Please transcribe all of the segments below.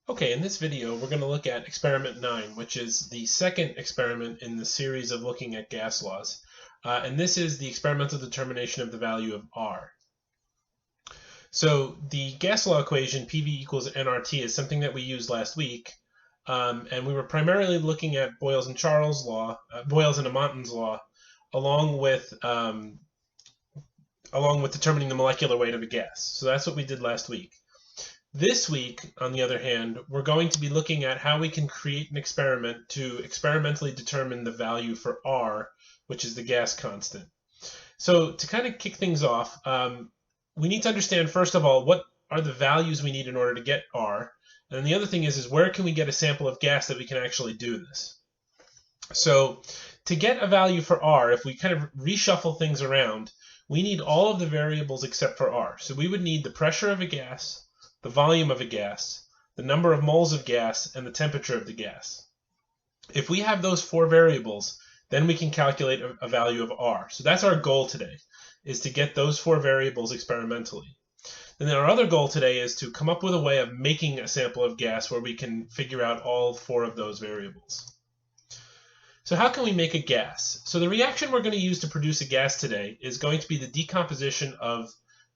Okay, in this video we're going to look at experiment 9, which is the second experiment in the series of looking at gas laws. And this is the experimental determination of the value of R. So the gas law equation, PV equals nRT, is something that we used last week. And we were primarily looking at Boyle's and Charles' law, Boyle's and Amonton's law, along with determining the molecular weight of a gas. So that's what we did last week. This week, on the other hand, we're going to be looking at how we can create an experiment to experimentally determine the value for R, which is the gas constant. So to kind of kick things off, we need to understand, first of all, what are the values we need in order to get R? And then the other thing is where can we get a sample of gas that we can actually do this? So to get a value for R, if we kind of reshuffle things around, we need all of the variables except for R. So we would need the pressure of a gas, the volume of a gas, the number of moles of gas, and the temperature of the gas. If we have those four variables, then we can calculate a value of R. So that's our goal today, is to get those four variables experimentally. Then our other goal today is to come up with a way of making a sample of gas where we can figure out all four of those variables. So how can we make a gas? So the reaction we're going to use to produce a gas today is going to be the decomposition of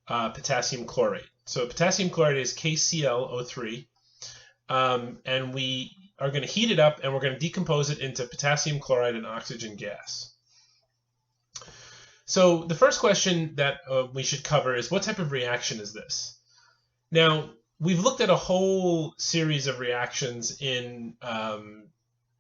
potassium chlorate. So potassium chlorate is KClO3, and we are going to heat it up and we're going to decompose it into potassium chloride and oxygen gas. So the first question that we should cover is, what type of reaction is this? Now, we've looked at a whole series of reactions in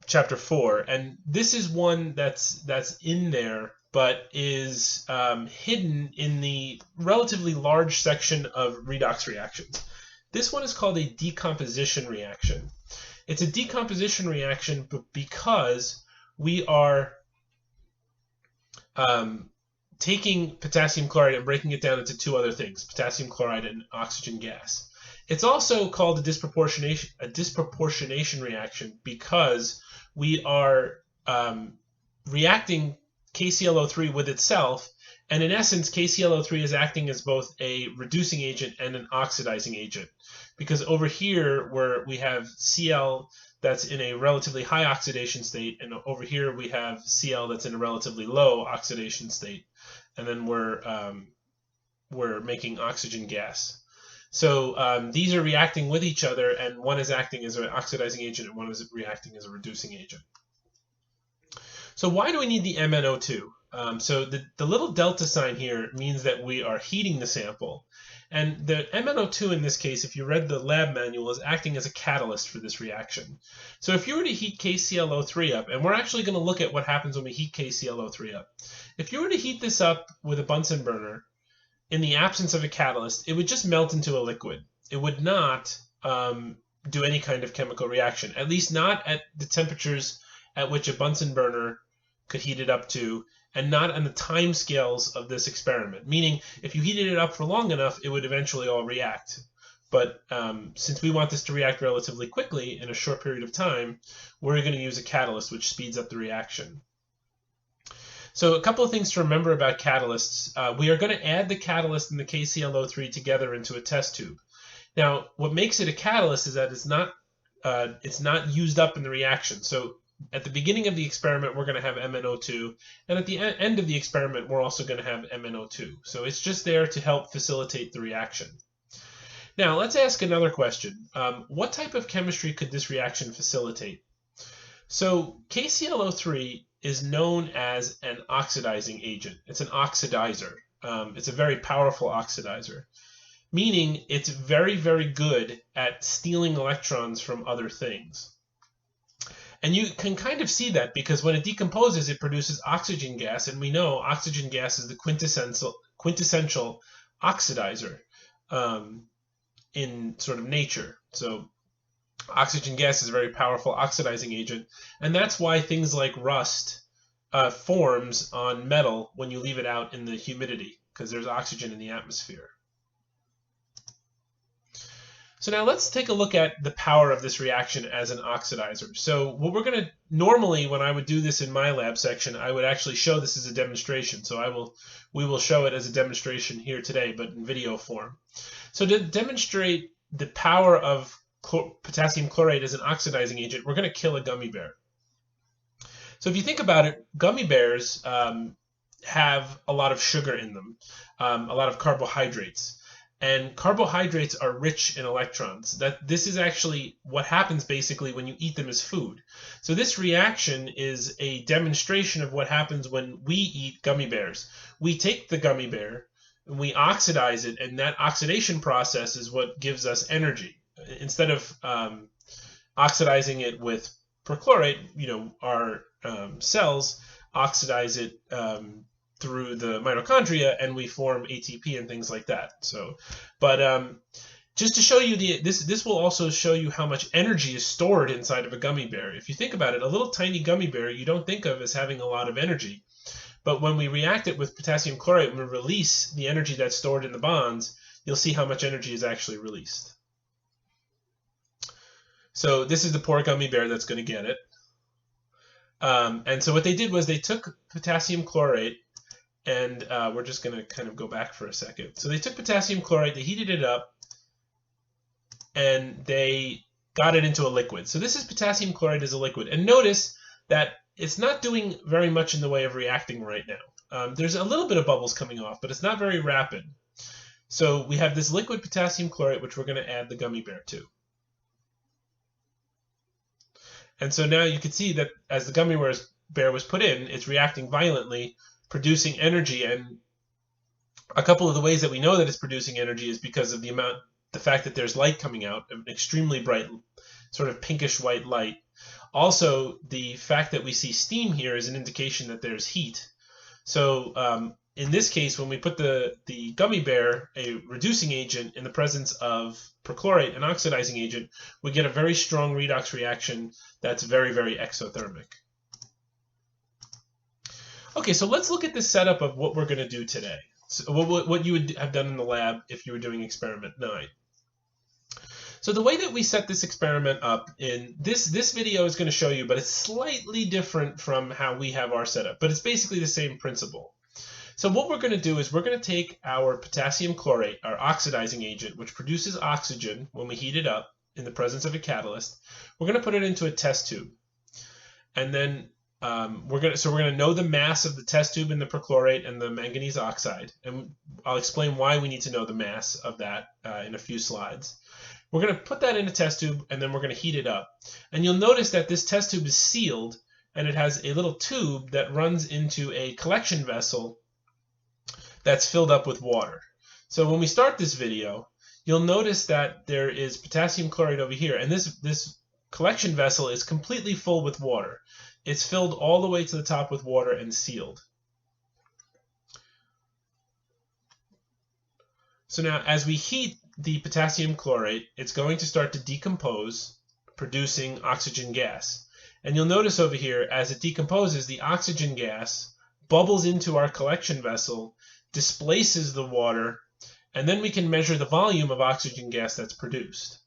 chapter 4, and this is one that's in there but is hidden in the relatively large section of redox reactions. This one is called a decomposition reaction. It's a decomposition reaction because we are taking potassium chloride and breaking it down into two other things, potassium chloride and oxygen gas. It's also called a disproportionation reaction because we are reacting KClO3 with itself, and in essence KClO3 is acting as both a reducing agent and an oxidizing agent, because over here where we have Cl that's in a relatively high oxidation state, and over here we have Cl that's in a relatively low oxidation state, and then we're making oxygen gas. So these are reacting with each other, and one is acting as an oxidizing agent and one is reacting as a reducing agent. So why do we need the MnO2? So the little delta sign here means that we are heating the sample. And the MnO2 in this case, if you read the lab manual, is acting as a catalyst for this reaction. So if you were to heat KClO3 up, and we're actually going to look at what happens when we heat KClO3 up. If you were to heat this up with a Bunsen burner, in the absence of a catalyst, it would just melt into a liquid. It would not do any kind of chemical reaction, at least not at the temperatures at which a Bunsen burner could heat it up to, and not on the time scales of this experiment. Meaning, if you heated it up for long enough, it would eventually all react. But since we want this to react relatively quickly in a short period of time, we're going to use a catalyst which speeds up the reaction. So a couple of things to remember about catalysts. We are going to add the catalyst and the KClO3 together into a test tube. Now, what makes it a catalyst is that it's not used up in the reaction. So at the beginning of the experiment, we're going to have MnO2, and at the end of the experiment, we're also going to have MnO2. So it's just there to help facilitate the reaction. Now, let's ask another question. What type of chemistry could this reaction facilitate? So KClO3 is known as an oxidizing agent. It's an oxidizer. It's a very powerful oxidizer, meaning it's very, very good at stealing electrons from other things. And you can kind of see that because when it decomposes, it produces oxygen gas, and we know oxygen gas is the quintessential oxidizer in sort of nature. So oxygen gas is a very powerful oxidizing agent, and that's why things like rust forms on metal when you leave it out in the humidity, because there's oxygen in the atmosphere. So now let's take a look at the power of this reaction as an oxidizer. So what we're going to, normally when I would do this in my lab section, I would actually show this as a demonstration. So we will show it as a demonstration here today, but in video form. So to demonstrate the power of potassium chlorate as an oxidizing agent, we're going to kill a gummy bear. So if you think about it, gummy bears have a lot of sugar in them, a lot of carbohydrates. And carbohydrates are rich in electrons. This is actually what happens basically when you eat them as food. So this reaction is a demonstration of what happens when we eat gummy bears. We take the gummy bear and we oxidize it, and that oxidation process is what gives us energy. Instead of oxidizing it with perchlorate, our cells oxidize it through the mitochondria, and we form ATP and things like that. So, but just to show you this will also show you how much energy is stored inside of a gummy bear. If you think about it, a little tiny gummy bear you don't think of as having a lot of energy, but when we react it with potassium chlorate and we release the energy that's stored in the bonds, you'll see how much energy is actually released. So this is the poor gummy bear that's going to get it. And so what they did was they took potassium chlorate, and we're just going to kind of go back for a second. So they took potassium chlorate, they heated it up, and they got it into a liquid. So this is potassium chlorate as a liquid. And notice that it's not doing very much in the way of reacting right now. There's a little bit of bubbles coming off, but it's not very rapid. So we have this liquid potassium chlorate, which we're going to add the gummy bear to. And so now you can see that as the gummy bear was put in, it's reacting violently, producing energy. And a couple of the ways that we know that it's producing energy is because of the fact that there's light coming out, an extremely bright, sort of pinkish white light. Also, the fact that we see steam here is an indication that there's heat. So in this case, when we put the gummy bear, a reducing agent, in the presence of perchlorate, an oxidizing agent, we get a very strong redox reaction that's very, very exothermic. Okay, so let's look at the setup of what we're going to do today. So what you would have done in the lab if you were doing experiment 9. So the way that we set this experiment up in this video is going to show you, but it's slightly different from how we have our setup, but it's basically the same principle. So what we're going to do is we're going to take our potassium chlorate, our oxidizing agent, which produces oxygen when we heat it up in the presence of a catalyst. We're going to put it into a test tube. And then we're going to know the mass of the test tube and the perchlorate and the manganese oxide. And I'll explain why we need to know the mass of that in a few slides. We're going to put that in a test tube, and then we're going to heat it up. And you'll notice that this test tube is sealed, and it has a little tube that runs into a collection vessel that's filled up with water. So when we start this video, you'll notice that there is potassium chlorate over here, and this collection vessel is completely full with water. It's filled all the way to the top with water and sealed. So now as we heat the potassium chlorate, it's going to start to decompose, producing oxygen gas. And you'll notice over here, as it decomposes, the oxygen gas bubbles into our collection vessel, displaces the water, and then we can measure the volume of oxygen gas that's produced.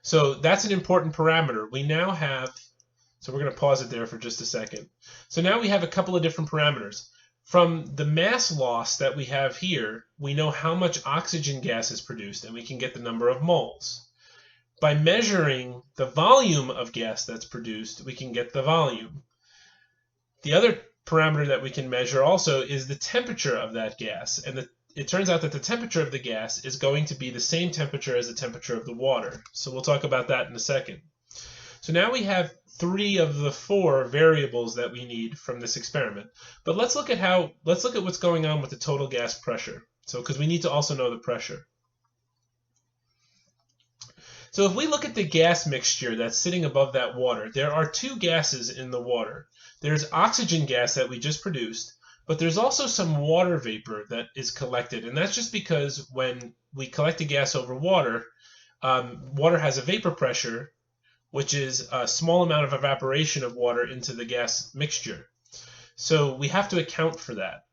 So that's an important parameter. We now have, so we're going to pause it there for just a second. So now we have a couple of different parameters. From the mass loss that we have here, we know how much oxygen gas is produced, and we can get the number of moles. By measuring the volume of gas that's produced, we can get the volume. The other parameter that we can measure also is the temperature of that gas, and it turns out that the temperature of the gas is going to be the same temperature as the temperature of the water. So we'll talk about that in a second. So now we have 3 of the 4 variables that we need from this experiment. But let's look at what's going on with the total gas pressure. So because we need to also know the pressure. So if we look at the gas mixture that's sitting above that water, there are 2 gases in the water. There's oxygen gas that we just produced, but there's also some water vapor that is collected. And that's just because when we collect a gas over water, water has a vapor pressure, which is a small amount of evaporation of water into the gas mixture. So we have to account for that.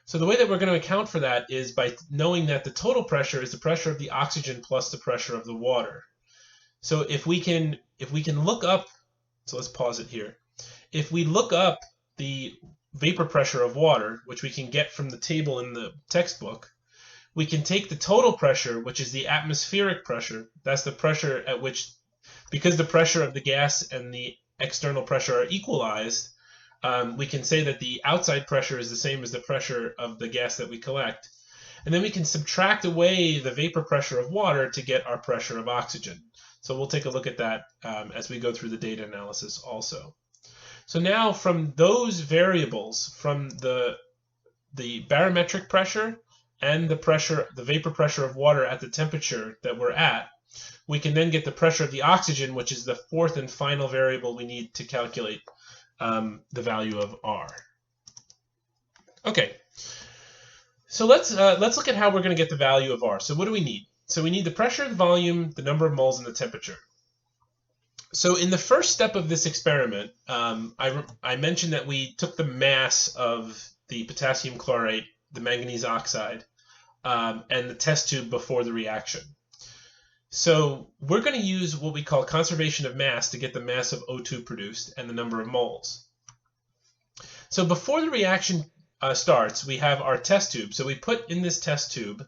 So the way that we're going to account for that is by knowing that the total pressure is the pressure of the oxygen plus the pressure of the water. So if we can look up, so let's pause it here. If we look up the vapor pressure of water, which we can get from the table in the textbook, we can take the total pressure, which is the atmospheric pressure. That's the pressure at which, because the pressure of the gas and the external pressure are equalized, we can say that the outside pressure is the same as the pressure of the gas that we collect. And then we can subtract away the vapor pressure of water to get our pressure of oxygen. So we'll take a look at that as we go through the data analysis also. So now from those variables, from the barometric pressure and the vapor pressure of water at the temperature that we're at, we can then get the pressure of the oxygen, which is the fourth and final variable we need to calculate the value of R. Okay. So let's look at how we're going to get the value of R. So what do we need? So we need the pressure, the volume, the number of moles, and the temperature. So in the first step of this experiment, I mentioned that we took the mass of the potassium chlorate, the manganese oxide, and the test tube before the reaction. So we're going to use what we call conservation of mass to get the mass of O2 produced and the number of moles. So before the reaction starts, we have our test tube. So we put in this test tube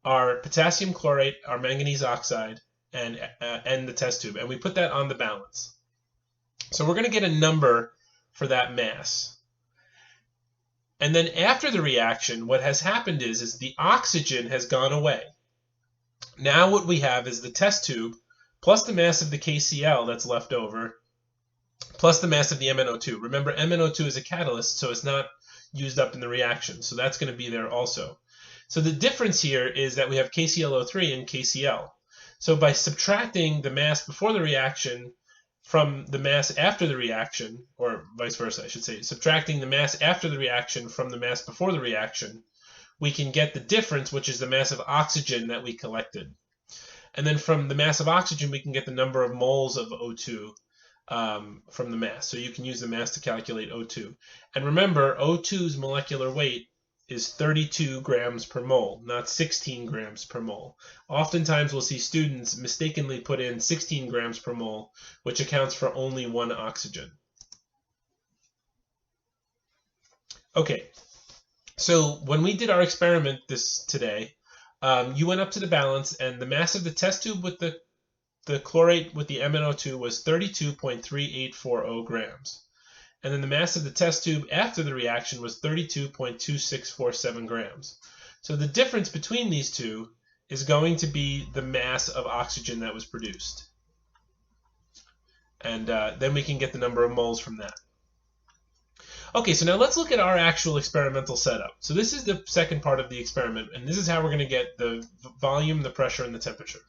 our potassium chlorate, our manganese oxide, and the test tube, and we put that on the balance. So we're going to get a number for that mass. And then after the reaction, what has happened is the oxygen has gone away. Now what we have is the test tube plus the mass of the KCl that's left over, plus the mass of the MnO2. Remember, MnO2 is a catalyst, so it's not used up in the reaction, so that's going to be there also. So the difference here is that we have KClO3 and KCl. So by subtracting the mass before the reaction from the mass after the reaction, or vice versa, I should say, subtracting the mass after the reaction from the mass before the reaction, we can get the difference, which is the mass of oxygen that we collected. And then from the mass of oxygen, we can get the number of moles of O2 from the mass. So you can use the mass to calculate O2. And remember, O2's molecular weight is 32 grams per mole, not 16 grams per mole. Oftentimes we'll see students mistakenly put in 16 grams per mole, which accounts for only one oxygen. Okay, so when we did our experiment today, you went up to the balance, and the mass of the test tube with the chlorate with the MnO2 was 32.3840 grams. And then the mass of the test tube after the reaction was 32.2647 grams. So the difference between these two is going to be the mass of oxygen that was produced. And then we can get the number of moles from that. Okay, so now let's look at our actual experimental setup. So this is the second part of the experiment, and this is how we're going to get the volume, the pressure, and the temperature.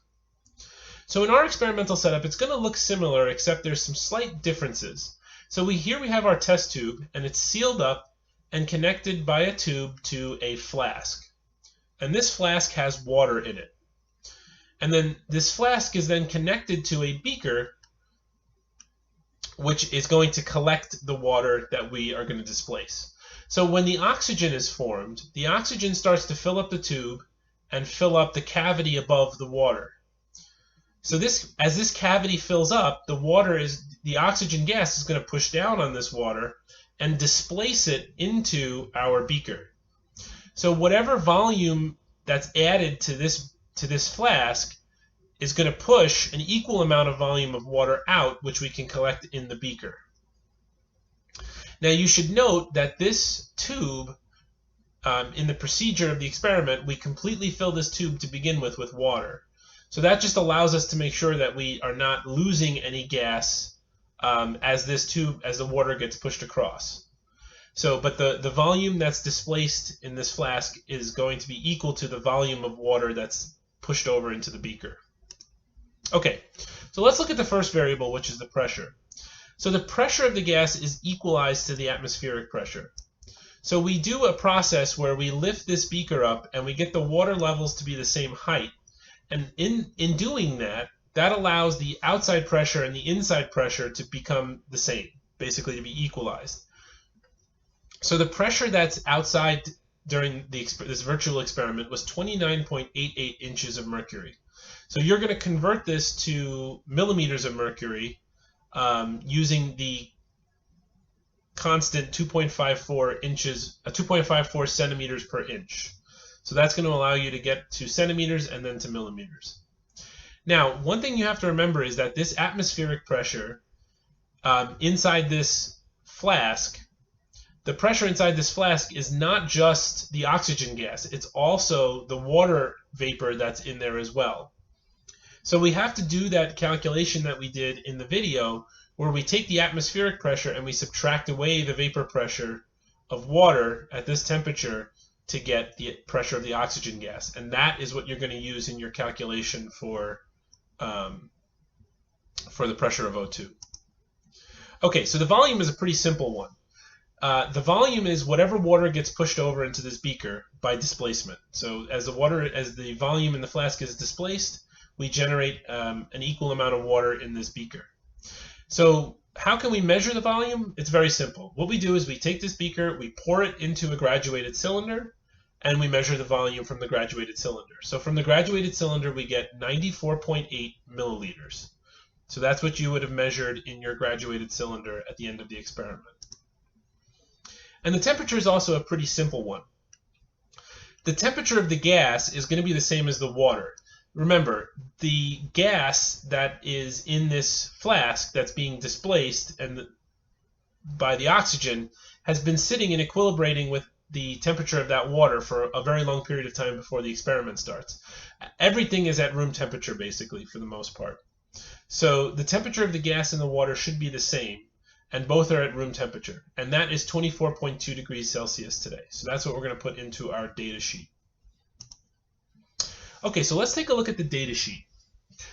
So in our experimental setup, it's going to look similar, except there's some slight differences. So here we have our test tube, and it's sealed up and connected by a tube to a flask. And this flask has water in it. And then this flask is then connected to a beaker, which is going to collect the water that we are going to displace. So when the oxygen is formed, the oxygen starts to fill up the tube and fill up the cavity above the water. So as this cavity fills up, the oxygen gas is going to push down on this water and displace it into our beaker. So whatever volume that's added to this flask is going to push an equal amount of volume of water out, which we can collect in the beaker. Now you should note that this tube, in the procedure of the experiment, we completely fill this tube to begin with water. So that just allows us to make sure that we are not losing any gas as the water gets pushed across. So, but the volume that's displaced in this flask is going to be equal to the volume of water that's pushed over into the beaker. Okay, so let's look at the first variable, which is the pressure. So the pressure of the gas is equalized to the atmospheric pressure. So we do a process where we lift this beaker up and we get the water levels to be the same height. And in doing that, that allows the outside pressure and the inside pressure to become the same, basically to be equalized. So the pressure that's outside during this virtual experiment was 29.88 inches of mercury. So you're going to convert this to millimeters of mercury using the constant 2.54 centimeters per inch. So that's going to allow you to get to centimeters and then to millimeters. Now, one thing you have to remember is that this atmospheric pressure inside this flask, the pressure inside this flask is not just the oxygen gas, it's also the water vapor that's in there as well. So we have to do that calculation that we did in the video where we take the atmospheric pressure and we subtract away the vapor pressure of water at this temperature to get the pressure of the oxygen gas. And that is what you're going to use in your calculation for the pressure of O2. Okay, so the volume is a pretty simple one. The volume is whatever water gets pushed over into this beaker by displacement. So as the volume in the flask is displaced, we generate an equal amount of water in this beaker. So how can we measure the volume? It's very simple. What we do is we take this beaker, we pour it into a graduated cylinder, and we measure the volume from the graduated cylinder. So from the graduated cylinder, we get 94.8 milliliters. So that's what you would have measured in your graduated cylinder at the end of the experiment. And the temperature is also a pretty simple one. The temperature of the gas is going to be the same as the water. Remember, the gas that is in this flask that's being displaced by the oxygen has been sitting and equilibrating with the temperature of that water for a very long period of time before the experiment starts. Everything is at room temperature, basically, for the most part. So the temperature of the gas and the water should be the same, and both are at room temperature. And that is 24.2 degrees Celsius today. So that's what we're going to put into our data sheet. Okay, so let's take a look at the data sheet.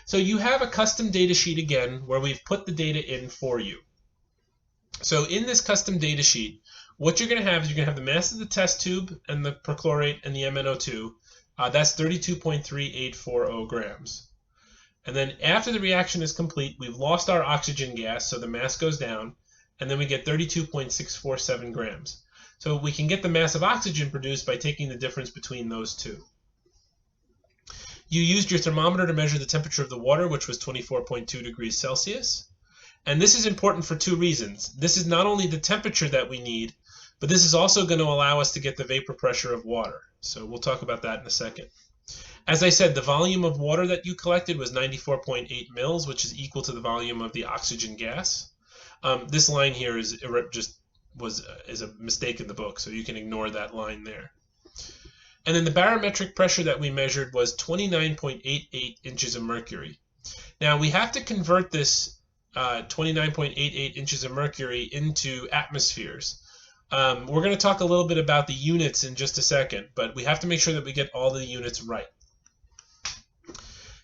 So you have a custom data sheet again where we've put the data in for you. So in this custom data sheet, what you're going to have is you're going to have the mass of the test tube and the perchlorate and the MnO2. That's 32.3840 grams. And then after the reaction is complete, we've lost our oxygen gas, so the mass goes down, and then we get 32.647 grams. So we can get the mass of oxygen produced by taking the difference between those two. You used your thermometer to measure the temperature of the water, which was 24.2 degrees Celsius. And this is important for two reasons. This is not only the temperature that we need, but this is also going to allow us to get the vapor pressure of water. So we'll talk about that in a second. As I said, the volume of water that you collected was 94.8 mils, which is equal to the volume of the oxygen gas. This line here is a mistake in the book, so you can ignore that line there. And then the barometric pressure that we measured was 29.88 inches of mercury. Now we have to convert this 29.88 inches of mercury into atmospheres. We're going to talk a little bit about the units in just a second, but we have to make sure that we get all the units right.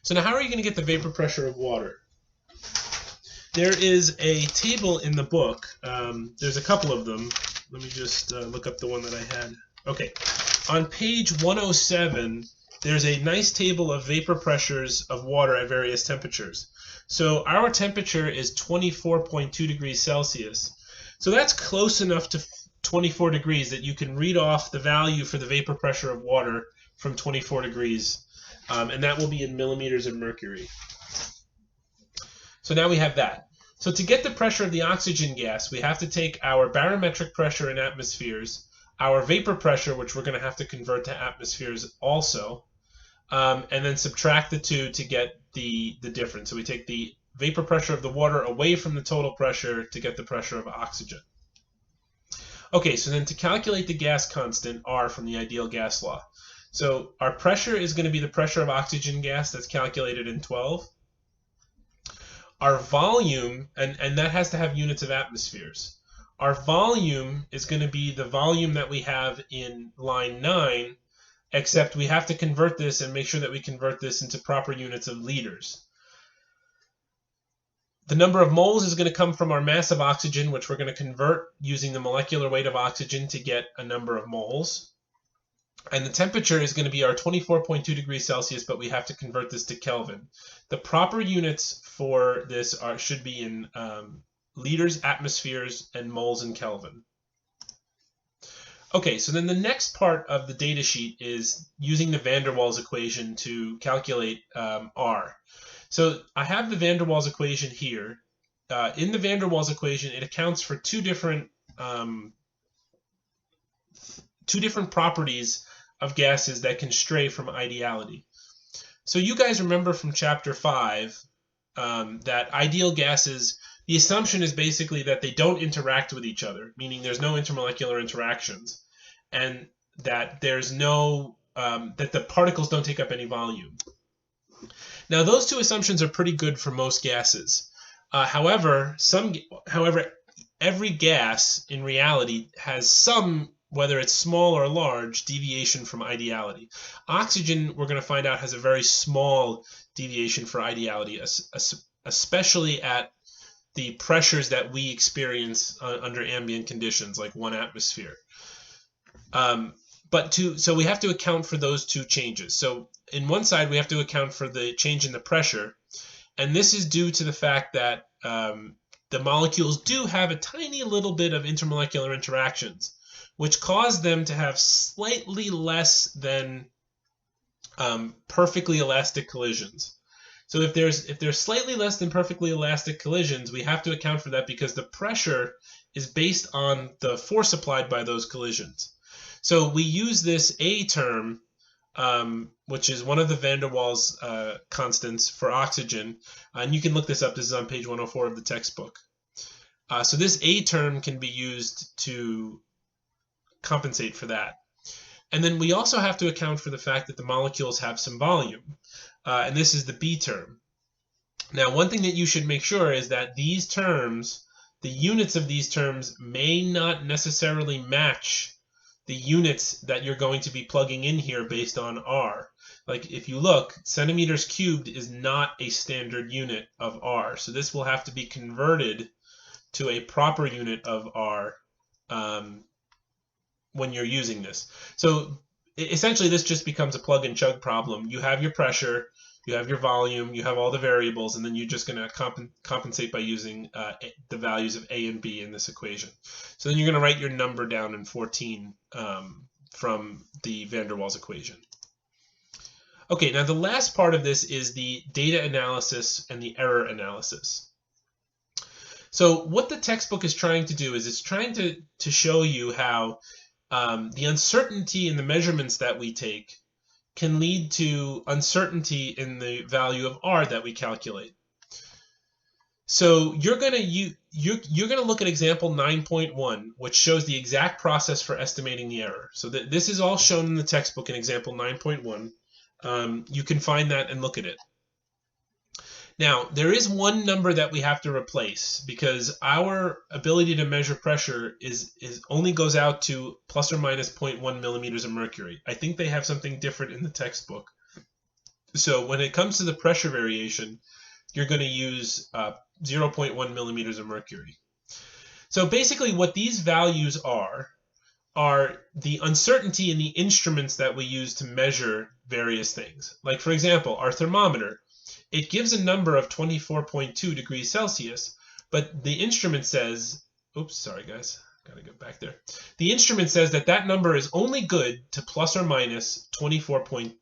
So now how are you going to get the vapor pressure of water? There is a table in the book. There's a couple of them. Let me just look up the one that I had. Okay. On page 107, there's a nice table of vapor pressures of water at various temperatures. So our temperature is 24.2 degrees Celsius. So that's close enough to 24 degrees that you can read off the value for the vapor pressure of water from 24 degrees. And that will be in millimeters of mercury. So now we have that. So to get the pressure of the oxygen gas, we have to take our barometric pressure in atmospheres, our vapor pressure, which we're going to have to convert to atmospheres also, and then subtract the two to get the difference. So we take the vapor pressure of the water away from the total pressure to get the pressure of oxygen. Okay, so then to calculate the gas constant, R, from the ideal gas law. So our pressure is going to be the pressure of oxygen gas that's calculated in 12. Our volume, and that has to have units of atmospheres. Our volume is going to be the volume that we have in line 9, except we have to convert this and make sure that we convert this into proper units of liters. The number of moles is going to come from our mass of oxygen, which we're going to convert using the molecular weight of oxygen to get a number of moles. And the temperature is going to be our 24.2 degrees Celsius, but we have to convert this to Kelvin. The proper units for this should be in liters, atmospheres, and moles in Kelvin. Okay, so then the next part of the data sheet is using the van der Waals equation to calculate R. So I have the van der Waals equation here. In the van der Waals equation, it accounts for two different properties of gases that can stray from ideality. So you guys remember from chapter 5 that ideal gases, the assumption is basically that they don't interact with each other, meaning there's no intermolecular interactions, and that there's no that the particles don't take up any volume. Now those two assumptions are pretty good for most gases. However, every gas in reality has some, whether it's small or large, deviation from ideality. Oxygen, we're going to find out, has a very small deviation for ideality, especially at the pressures that we experience under ambient conditions, like 1 atmosphere. So we have to account for those two changes. So in one side, we have to account for the change in the pressure, and this is due to the fact that the molecules do have a tiny little bit of intermolecular interactions, which cause them to have slightly less than perfectly elastic collisions. So if there's slightly less than perfectly elastic collisions, we have to account for that because the pressure is based on the force applied by those collisions. So we use this A term, which is one of the van der Waals constants for oxygen, and you can look this up. This is on page 104 of the textbook. So this A term can be used to compensate for that. And then we also have to account for the fact that the molecules have some volume, and this is the B term. Now, one thing that you should make sure is that these terms, the units of these terms, may not necessarily match the units that you're going to be plugging in here based on R. Like if you look, centimeters cubed is not a standard unit of R. So this will have to be converted to a proper unit of R when you're using this. So essentially this just becomes a plug and chug problem. You have your pressure, you have your volume, you have all the variables, and then you're just going to compensate by using the values of A and B in this equation. So then you're going to write your number down in 14 from the van der Waals equation. Okay, now the last part of this is the data analysis and the error analysis. So what the textbook is trying to do is it's trying to show you how the uncertainty in the measurements that we take can lead to uncertainty in the value of R that we calculate. So you're going to look at example 9.1, which shows the exact process for estimating the error. So this is all shown in the textbook in example 9.1. You can find that and look at it. Now, there is one number that we have to replace because our ability to measure pressure is only goes out to plus or minus 0.1 millimeters of mercury. I think they have something different in the textbook. So when it comes to the pressure variation, you're going to use 0.1 millimeters of mercury. So basically what these values are the uncertainty in the instruments that we use to measure various things. Like, for example, our thermometer. It gives a number of 24.2 degrees Celsius, but the instrument says, oops, sorry guys, gotta go back there. The instrument says that number is only good to plus or minus 0.1.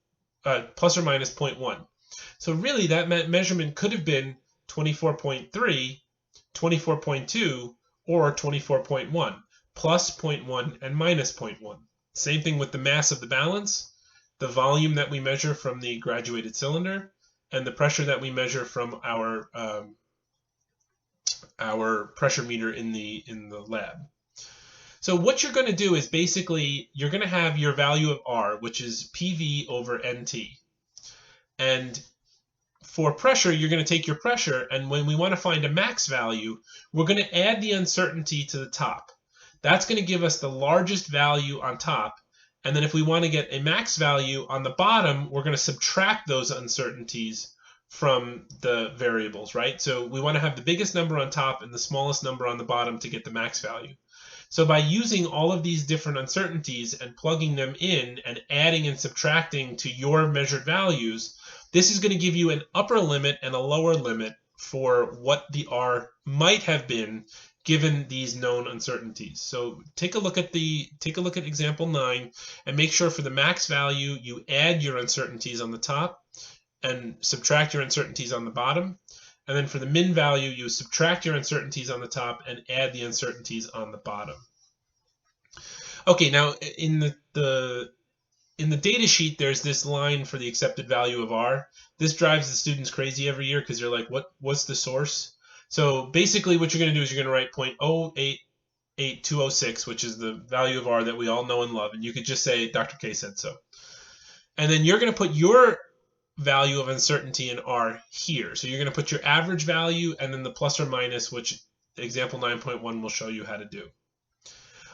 So really that measurement could have been 24.3, 24.2, or 24.1, plus 0.1 and minus 0.1. Same thing with the mass of the balance, the volume that we measure from the graduated cylinder, and the pressure that we measure from our pressure meter in the lab. So what you're going to do is basically you're going to have your value of R, which is PV over NT. And for pressure, you're going to take your pressure, and when we want to find a max value, we're going to add the uncertainty to the top. That's going to give us the largest value on top. And then if we want to get a max value on the bottom, we're going to subtract those uncertainties from the variables, right? So we want to have the biggest number on top and the smallest number on the bottom to get the max value. So by using all of these different uncertainties and plugging them in and adding and subtracting to your measured values, this is going to give you an upper limit and a lower limit for what the R might have been given these known uncertainties. So take a look at example 9 and make sure for the max value you add your uncertainties on the top and subtract your uncertainties on the bottom. And then for the min value, you subtract your uncertainties on the top and add the uncertainties on the bottom. Okay, now in the in the data sheet, there's this line for the accepted value of R. This drives the students crazy every year because they're like, what's the source? So basically what you're going to do is you're going to write 0.088206, which is the value of R that we all know and love. And you could just say, Dr. K said so. And then you're going to put your value of uncertainty in R here. So you're going to put your average value and then the plus or minus, which example 9.1 will show you how to do.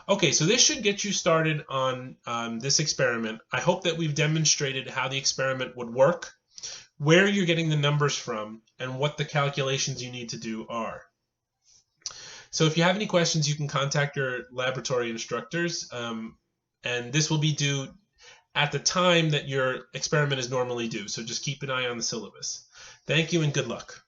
Okay, so this should get you started on this experiment. I hope that we've demonstrated how the experiment would work, where you're getting the numbers from, and what the calculations you need to do are. So if you have any questions, you can contact your laboratory instructors, and this will be due at the time that your experiment is normally due. So just keep an eye on the syllabus. Thank you and good luck.